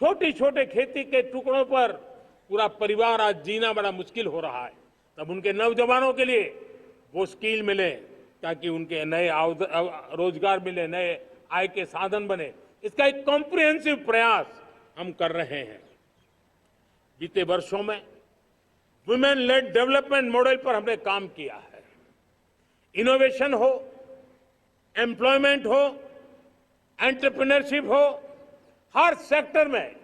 छोटी छोटे खेती के टुकड़ों पर पूरा परिवार आज जीना बड़ा मुश्किल हो रहा है। तब उनके नौजवानों के लिए वो स्किल मिले ताकि उनके नए रोजगार मिले, नए आय के साधन बने। इसका एक कॉम्प्रिहेंसिव प्रयास हम कर रहे हैं। बीते वर्षों में वुमेन लेड डेवलपमेंट मॉडल पर हमने काम किया है। इनोवेशन हो, एम्प्लॉयमेंट हो, एंटरप्रेन्योरशिप हो, हर सेक्टर में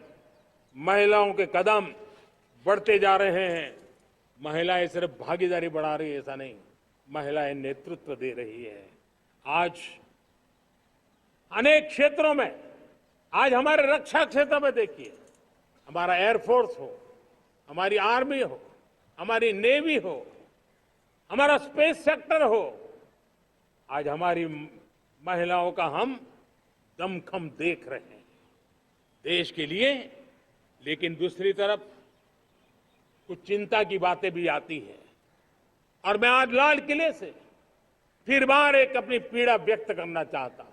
महिलाओं के कदम बढ़ते जा रहे हैं। महिलाएं सिर्फ भागीदारी बढ़ा रही है ऐसा नहीं, महिलाएं नेतृत्व दे रही है। आज अनेक क्षेत्रों में, आज हमारे रक्षा क्षेत्र में देखिए, हमारा एयरफोर्स हो, हमारी आर्मी हो, हमारी नेवी हो, हमारा स्पेस सेक्टर हो, आज हमारी महिलाओं का हम दमखम देख रहे हैं देश के लिए। लेकिन दूसरी तरफ कुछ चिंता की बातें भी आती हैं और मैं आज लाल किले से फिर बार एक अपनी पीड़ा व्यक्त करना चाहता हूं।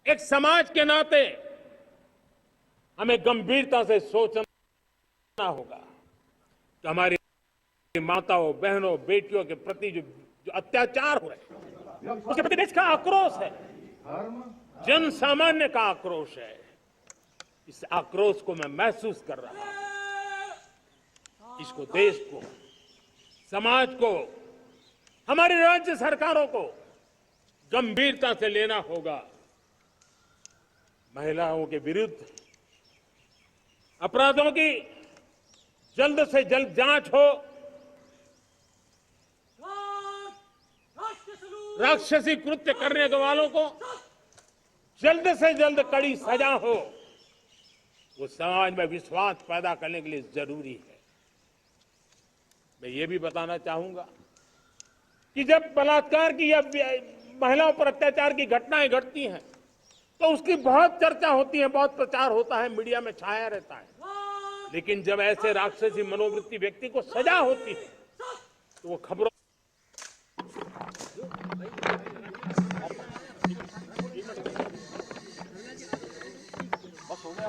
एक समाज के नाते हमें गंभीरता से सोचना होगा कि हमारी माताओं, बहनों, बेटियों के प्रति जो अत्याचार हो रहे हैं, उसके प्रति देश का आक्रोश है, जन सामान्य का आक्रोश है। इस आक्रोश को मैं महसूस कर रहा हूं। इसको देश को, समाज को, हमारी राज्य सरकारों को गंभीरता से लेना होगा। महिलाओं के विरुद्ध अपराधों की जल्द से जल्द जांच हो, राक्षसी कृत्य करने वालों को जल्द से जल्द कड़ी सजा हो। वो समाज में विश्वास पैदा करने के लिए जरूरी है। मैं ये भी बताना चाहूंगा कि जब बलात्कार की या महिलाओं पर अत्याचार की घटनाएं घटती हैं तो उसकी बहुत चर्चा होती है, बहुत प्रचार होता है, मीडिया में छाया रहता है। लेकिन जब ऐसे राक्षसी मनोवृत्ति व्यक्ति को सजा होती है तो वो खबरों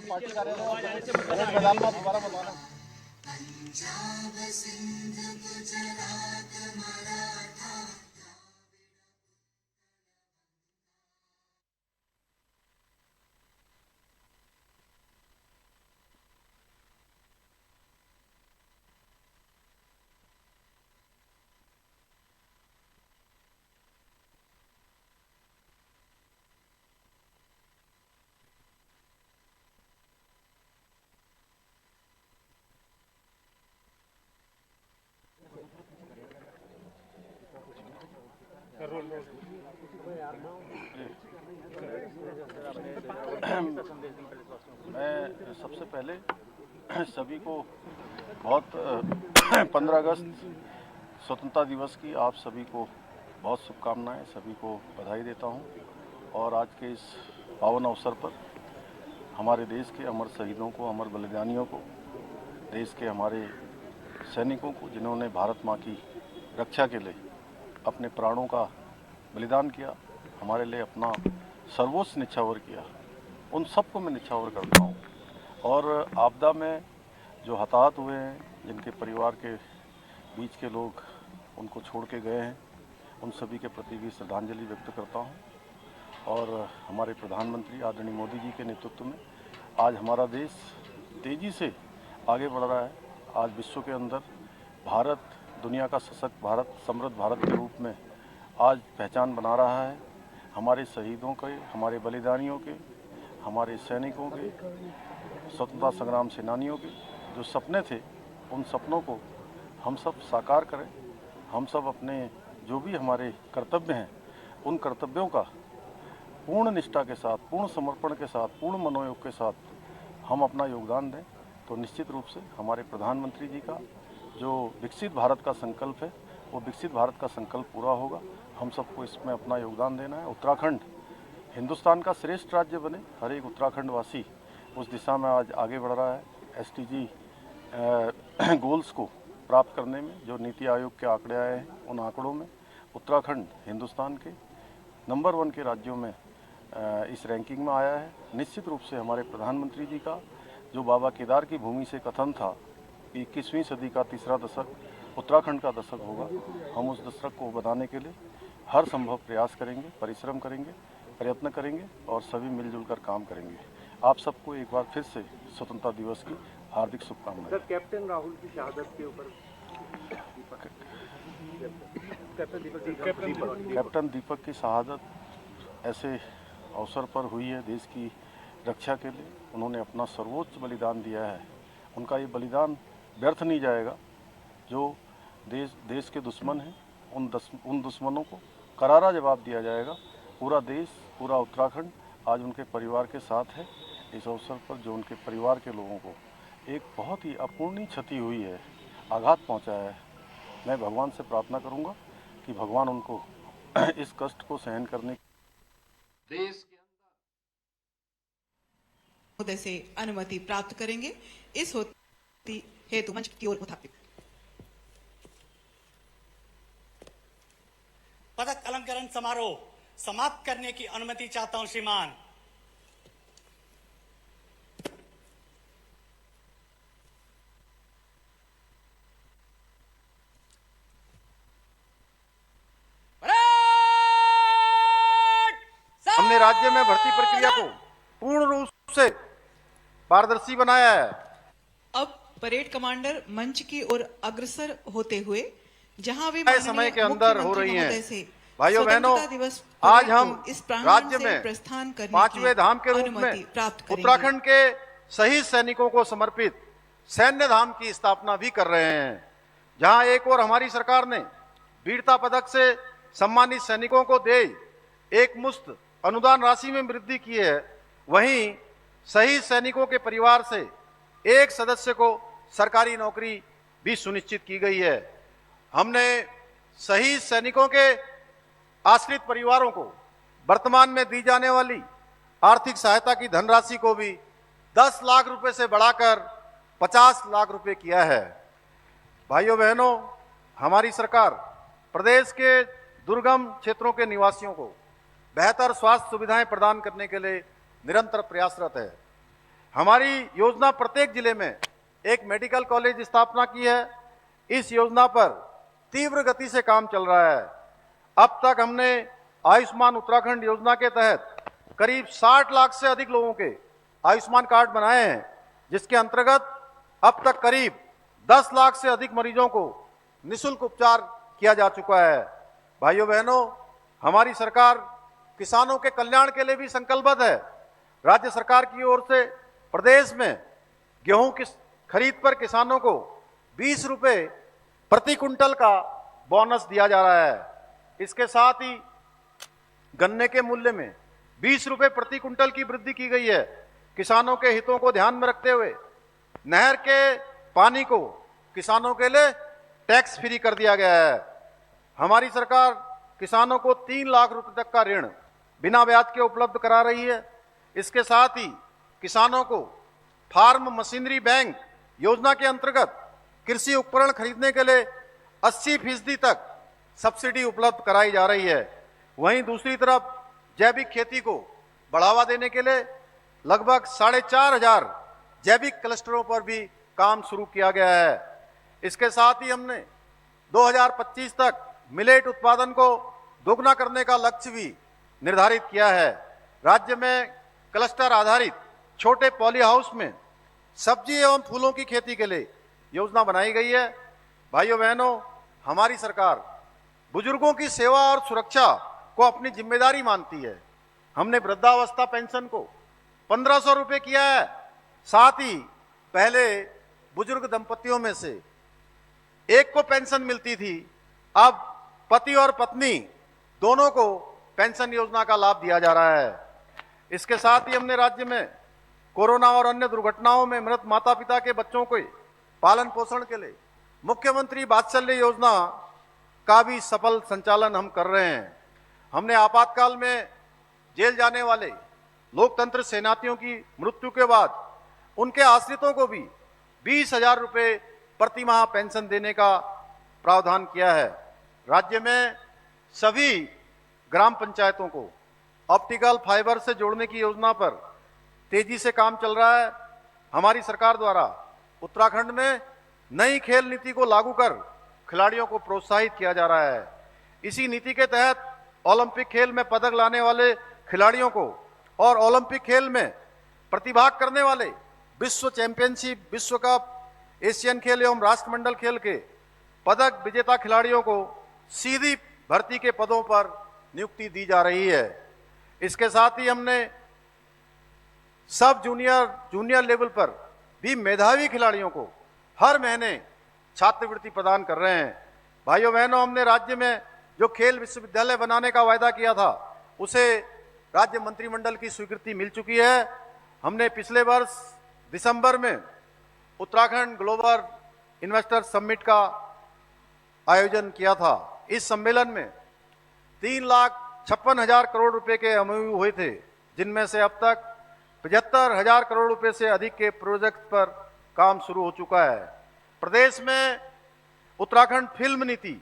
पार्टी कार्यालय मैदान में दोबारा बताना। पंजाब, सिंध, गुजरात, मराठा। मैं सबसे पहले सभी को बहुत 15 अगस्त स्वतंत्रता दिवस की आप सभी को बहुत शुभकामनाएं, सभी को बधाई देता हूं। और आज के इस पावन अवसर पर हमारे देश के अमर शहीदों को, अमर बलिदानियों को, देश के हमारे सैनिकों को जिन्होंने भारत माँ की रक्षा के लिए अपने प्राणों का बलिदान किया, हमारे लिए अपना सर्वोच्च निछावर किया, उन सबको मैं निछावर करता हूँ। और आपदा में जो हताहत हुए हैं, जिनके परिवार के बीच के लोग उनको छोड़ के गए हैं, उन सभी के प्रति भी श्रद्धांजलि व्यक्त करता हूँ। और हमारे प्रधानमंत्री आदरणीय मोदी जी के नेतृत्व में आज हमारा देश तेज़ी से आगे बढ़ रहा है। आज विश्व के अंदर भारत दुनिया का सशक्त भारत, समृद्ध भारत के रूप में आज पहचान बना रहा है। हमारे शहीदों के, हमारे बलिदानियों के, हमारे सैनिकों के, स्वतंत्रता संग्राम सेनानियों के जो सपने थे, उन सपनों को हम सब साकार करें। हम सब अपने जो भी हमारे कर्तव्य हैं, उन कर्तव्यों का पूर्ण निष्ठा के साथ, पूर्ण समर्पण के साथ, पूर्ण मनोयोग के साथ हम अपना योगदान दें, तो निश्चित रूप से हमारे प्रधानमंत्री जी का जो विकसित भारत का संकल्प है, वो विकसित भारत का संकल्प पूरा होगा। हम सबको इसमें अपना योगदान देना है। उत्तराखंड हिंदुस्तान का श्रेष्ठ राज्य बने, हर एक उत्तराखंड वासी उस दिशा में आज आगे बढ़ रहा है। SDG गोल्स को प्राप्त करने में जो नीति आयोग के आंकड़े आए हैं, उन आंकड़ों में उत्तराखंड हिंदुस्तान के नंबर 1 के राज्यों में इस रैंकिंग में आया है। निश्चित रूप से हमारे प्रधानमंत्री जी का जो बाबा केदार की भूमि से कथन था कि 21वीं सदी का तीसरा दशक उत्तराखंड का दशक होगा, हम उस दशक को बनाने के लिए हर संभव प्रयास करेंगे, परिश्रम करेंगे, प्रयत्न करेंगे और सभी मिलजुल कर काम करेंगे। आप सबको एक बार फिर से स्वतंत्रता दिवस की हार्दिक शुभकामनाएं। सर, कैप्टन राहुल की शहादत के ऊपर कैप्टन दीपक की शहादत ऐसे अवसर पर हुई है देश की रक्षा के लिए। उन्होंने अपना सर्वोच्च बलिदान दिया है। उनका ये बलिदान व्यर्थ नहीं जाएगा। जो देश के दुश्मन हैं उन दुश्मनों को करारा जवाब दिया जाएगा। पूरा देश, पूरा उत्तराखंड आज उनके परिवार के साथ है। इस अवसर पर जो उनके परिवार के लोगों को एक बहुत ही अपूर्णीय क्षति हुई है, आघात पहुंचा है, मैं भगवान से प्रार्थना करूंगा कि भगवान उनको इस कष्ट को सहन करने देश के महोदय से अनुमति प्राप्त करेंगे। इस होती हेतु मंच की ओर उठाते पदक अलंकरण समारोह समाप्त करने की अनुमति चाहता हूं श्रीमान। हमने राज्य में भर्ती प्रक्रिया को पूर्ण रूप से पारदर्शी बनाया है। अब परेड कमांडर मंच की ओर अग्रसर होते हुए जहां वे समय के अंदर हो रही हैं। भाइयों भाइयों बहनों, आज हम राज्य में प्रस्थान करने पांचवें धाम के रूप में उत्तराखंड के शहीद सैनिकों को समर्पित सैन्य धाम की स्थापना भी कर रहे हैं। जहां एक और हमारी सरकार ने वीरता पदक से सम्मानित सैनिकों को दे एक मुश्त अनुदान राशि में वृद्धि की है, वहीं शहीद सैनिकों के परिवार से एक सदस्य को सरकारी नौकरी भी सुनिश्चित की गई है। हमने शहीद सैनिकों के आश्रित परिवारों को वर्तमान में दी जाने वाली आर्थिक सहायता की धनराशि को भी 10 लाख रुपए से बढ़ाकर 50 लाख रुपए किया है। भाइयों बहनों, हमारी सरकार प्रदेश के दुर्गम क्षेत्रों के निवासियों को बेहतर स्वास्थ्य सुविधाएं प्रदान करने के लिए निरंतर प्रयासरत है। हमारी योजना प्रत्येक जिले में एक मेडिकल कॉलेज स्थापना की है। इस योजना पर तीव्र गति से काम चल रहा है। अब तक हमने आयुष्मान उत्तराखंड योजना के तहत करीब 60 लाख से अधिक लोगों के आयुष्मान कार्ड बनाए हैं, जिसके अंतर्गत अब तक करीब 10 लाख से अधिक मरीजों को निःशुल्क उपचार किया जा चुका है। भाइयों बहनों, हमारी सरकार किसानों के कल्याण के लिए भी संकल्पबद्ध है। राज्य सरकार की ओर से प्रदेश में गेहूं की खरीद पर किसानों को 20 रुपए प्रति कुंटल का बोनस दिया जा रहा है। इसके साथ ही गन्ने के मूल्य में 20 रुपए प्रति कुंटल की वृद्धि की गई है। किसानों के हितों को ध्यान में रखते हुए नहर के पानी को किसानों के लिए टैक्स फ्री कर दिया गया है। हमारी सरकार किसानों को 3 लाख रुपए तक का ऋण बिना ब्याज के उपलब्ध करा रही है। इसके साथ ही किसानों को फार्म मशीनरी बैंक योजना के अंतर्गत कृषि उपकरण खरीदने के लिए 80% तक सब्सिडी उपलब्ध कराई जा रही है। वहीं दूसरी तरफ जैविक खेती को बढ़ावा देने के लिए लगभग 4,500 जैविक क्लस्टरों पर भी काम शुरू किया गया है। इसके साथ ही हमने 2025 तक मिलेट उत्पादन को दोगुना करने का लक्ष्य भी निर्धारित किया है। राज्य में क्लस्टर आधारित छोटे पॉली हाउस में सब्जी एवं फूलों की खेती के लिए योजना बनाई गई है। भाइयों बहनों, हमारी सरकार बुजुर्गों की सेवा और सुरक्षा को अपनी जिम्मेदारी मानती है। हमने वृद्धावस्था पेंशन को 1500 रुपये किया है। साथ ही पहले बुजुर्ग दंपतियों में से एक को पेंशन मिलती थी, अब पति और पत्नी दोनों को पेंशन योजना का लाभ दिया जा रहा है। इसके साथ ही हमने राज्य में कोरोना और अन्य दुर्घटनाओं में मृत माता पिता के बच्चों के पालन पोषण के लिए मुख्यमंत्री वात्सल्य योजना का भी सफल संचालन हम कर रहे हैं। हमने आपातकाल में जेल जाने वाले लोकतंत्र सेनानियों की मृत्यु के बाद उनके आश्रितों को भी 20,000 रुपये प्रति माह पेंशन देने का प्रावधान किया है। राज्य में सभी ग्राम पंचायतों को ऑप्टिकल फाइबर से जोड़ने की योजना पर तेजी से काम चल रहा है। हमारी सरकार द्वारा उत्तराखंड में नई खेल नीति को लागू कर खिलाड़ियों को प्रोत्साहित किया जा रहा है। इसी नीति के तहत ओलंपिक खेल में पदक लाने वाले खिलाड़ियों को और ओलंपिक खेल में प्रतिभाग करने वाले विश्व चैंपियनशिप, विश्व कप, एशियन खेल एवं राष्ट्रमंडल खेल के पदक विजेता खिलाड़ियों को सीधी भर्ती के पदों पर नियुक्ति दी जा रही है। इसके साथ ही हमने सब जूनियर लेवल पर भी मेधावी खिलाड़ियों को हर महीने छात्रवृत्ति प्रदान कर रहे हैं। भाइयों बहनों, हमने राज्य में जो खेल विश्वविद्यालय बनाने का वायदा किया था उसे राज्य मंत्रिमंडल की स्वीकृति मिल चुकी है। हमने पिछले वर्ष दिसंबर में उत्तराखंड ग्लोबल इन्वेस्टर समिट का आयोजन किया था। इस सम्मेलन में 3,56,000 करोड़ रुपए के एमओयू हुए थे, जिनमें से अब तक 75,000 करोड़ रुपए से अधिक के प्रोजेक्ट पर काम शुरू हो चुका है। प्रदेश में उत्तराखंड फिल्म नीति